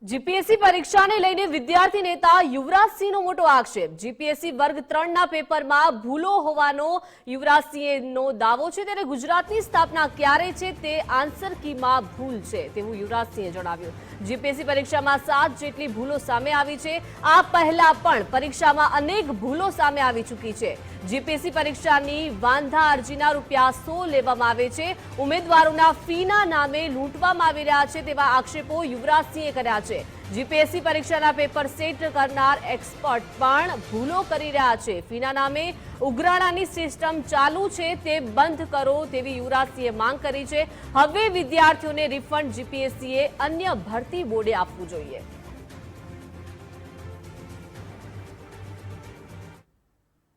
GPSC પરીક્ષાને લઈને વિદ્યાર્થી નેતા યુવરાજસિંહનો મોટો આક્ષેપ। જીપીએસસી વર્ગ 3 ના પેપરમાં ભૂલો હોવાનો યુવરાજસિંહનો દાવો છે, ત્યારે ગુજરાતની સ્થાપના ક્યારે છે તે આન્સર કીમાં ભૂલ છે તેવું યુવરાજસિંહે જણાવ્યું। જીપીએસસી પરીક્ષામાં 7 જેટલી ભૂલો સામે આવી છે। આ પહેલા પણ પરીક્ષામાં અનેક ભૂલો સામે આવી ચૂકી છે। જીપીએસસી પરીક્ષાની વાંધા અરજીના રૂપિયા 100 લેવામાં આવે છે। ઉમેદવારોના ફીના નામે લૂંટવામાં આવી રહ્યા છે તેવા આક્ષેપો યુવરાજસિંહે કર્યા છે। જીપીએસસી પરીક્ષાના પેપર સેટ કરનાર એક્સપર્ટ પણ ભૂલો કરી રહ્યા છે। ફીના નામે ઉઘરાણાની સિસ્ટમ ચાલુ છે તે બંધ કરો તેવી યુવરાજસિંહે માંગ કરી છે। હવે વિદ્યાર્થીઓને રિફંડ જીપીએસસીએ અન્ય ભરતી બોર્ડે આપવું જોઈએ।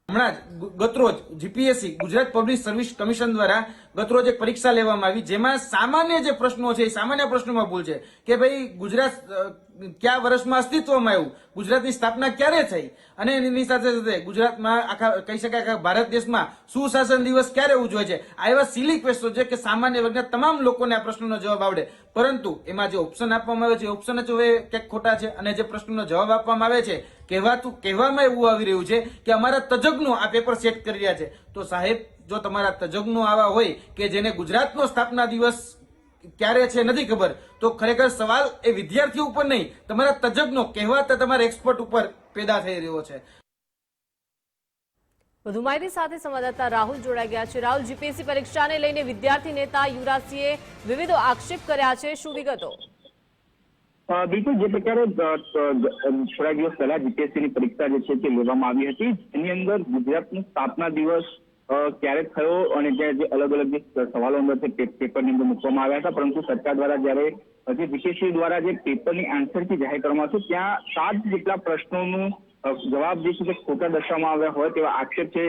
હમણાં ગતરોજ GPSC Gujarat Public Service Commission દ્વારા ગતરોજ એક પરીક્ષા લેવામાં આવી, જેમાં સામાન્ય જે પ્રશ્નો છે એ સામાન્ય પ્રશ્નોમાં ભૂલ છે કે ભાઈ ગુજરાત કયા વર્ષમાં અસ્તિત્વમાં આવ્યું, ગુજરાતની સ્થાપના ક્યારે થઈ અને એની સાથે સાથે ગુજરાતમાં આખા કહી શકાય કે ભારત દેશમાં સુશાસન દિવસ ક્યારે ઉજવાય છે। આ એવા સિલી ક્વેશ્ચન છે કે સામાન્ય વર્ગના તમામ લોકોને આ પ્રશ્નનો જવાબ આવડે, પરંતુ એમાં જે ઓપ્શન આપવામાં આવે છે એ ઓપ્શન જ હવે ક્યાંક ખોટા છે અને જે પ્રશ્નનો જવાબ આપવામાં આવે છે કહેવામાં એવું આવી રહ્યું છે કે અમારા તજજ્ઞો આ પેપર સેટ કરી રહ્યા છે। તો સાહેબ, જો તમારા તજજ્ઞો આવા હોય કે જેને ગુજરાતનો સ્થાપના દિવસ ક્યારે છે નથી ખબર, તો ખરેખર સવાલ એ વિદ્યાર્થીઓ ઉપર નહીં, તમારા તજજ્ઞો કહેવાતા તમારા એક્સપર્ટ ઉપર પેદા થઈ રહ્યો છે। વધુ માહિતી સાથે સંવાદદાતા રાહુલ જોડાઈ ગયા છે। રાહુલ, જીપીએસસી પરીક્ષાને લઈને વિદ્યાર્થી નેતા યુવરાજસિંહે વિવિધ આક્ષેપ કર્યા છે, શું વિગતો? બિલકુલ, જે પ્રકારે થોડા દિવસ પહેલા જીપીએસસી ની પરીક્ષા જે છે તે લેવામાં આવી હતી, એની અંદર ગુજરાતનો સ્થાપના દિવસ ક્યારે થયો અને જે અલગ અલગ જે સવાલો અંદર પેપરની અંદર મૂકવામાં આવ્યા હતા, પરંતુ સરકાર દ્વારા જયારે જે જીપીએસસી દ્વારા જે પેપરની આન્સર કી જાહેર કરવામાં આવ્યું ત્યાં 7 જેટલા પ્રશ્નોનું જવાબ જે છે તે ખોટા દર્શાવવામાં આવ્યા હોય તેવા આક્ષેપ છે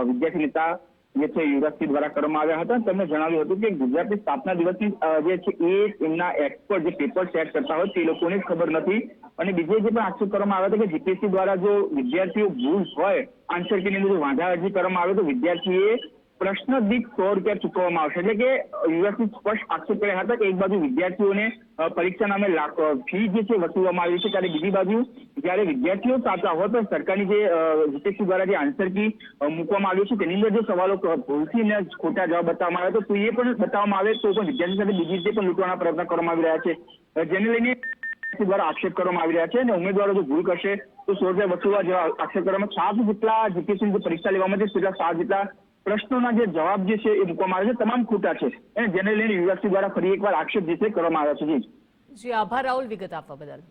વિદ્યાર્થી નેતા જે છે યુવરાજસિંહ દ્વારા કરવામાં આવ્યા હતા। તેમણે જણાવ્યું હતું કે ગુજરાતની સ્થાપના દિવસની જે છે એ એમના એક્સપર્ટ જે પેપર સેટ કરતા હોય તે લોકોને જ ખબર નથી। અને બીજે જે પણ આક્ષેપ કરવામાં આવ્યો હતો કે જીપીએસસી દ્વારા જો વિદ્યાર્થીઓ ભૂલ હોય આન્સર કીની અંદર વાંધા અરજી કરવામાં આવે તો વિદ્યાર્થીએ પ્રશ્ન દીઠ 100 રૂપિયા ચૂકવવામાં આવશે। એટલે કે યુવરાજસિંહ સ્પષ્ટ આક્ષેપ કર્યા હતા કે એક બાજુ વિદ્યાર્થીઓને પરીક્ષા નામે ફી જે છે વસૂલવામાં આવી છે, ત્યારે બીજી બાજુ જયારે વિદ્યાર્થીઓ સાચા હોય તો સરકારની જે જીપીએસસી દ્વારા જે આન્સર કી મૂકવામાં આવ્યું છે તેની અંદર જે સવાલો ભૂલથી ને ખોટા જવાબ બતાવવામાં આવે તો એ પણ બતાવવામાં આવે તો પણ વિદ્યાર્થી સાથે બીજી રીતે પણ લૂંટવાના પ્રયત્ન કરવામાં આવી રહ્યા છે, જેને લઈને દ્વારા આક્ષેપ કરવામાં આવી રહ્યા છે। અને ઉમેદવારો જો ભૂલ કરશે તો 100 રૂપિયા વસૂલવા જેવા આક્ષેપ કરવામાં 7 જેટલા જીપીએસસી પરીક્ષા લેવામાં છે તેટલા 7 જેટલા પ્રશ્નોના જે જવાબ જે છે એ મૂકવામાં આવે છે તમામ ખોટા છે અને જેને લઈને યુવરાજસિંહ દ્વારા ફરી એકવાર આક્ષેપ જે છે કરવામાં આવ્યા છે। જી આભાર રાહુલ, વિગત આપવા બદલ।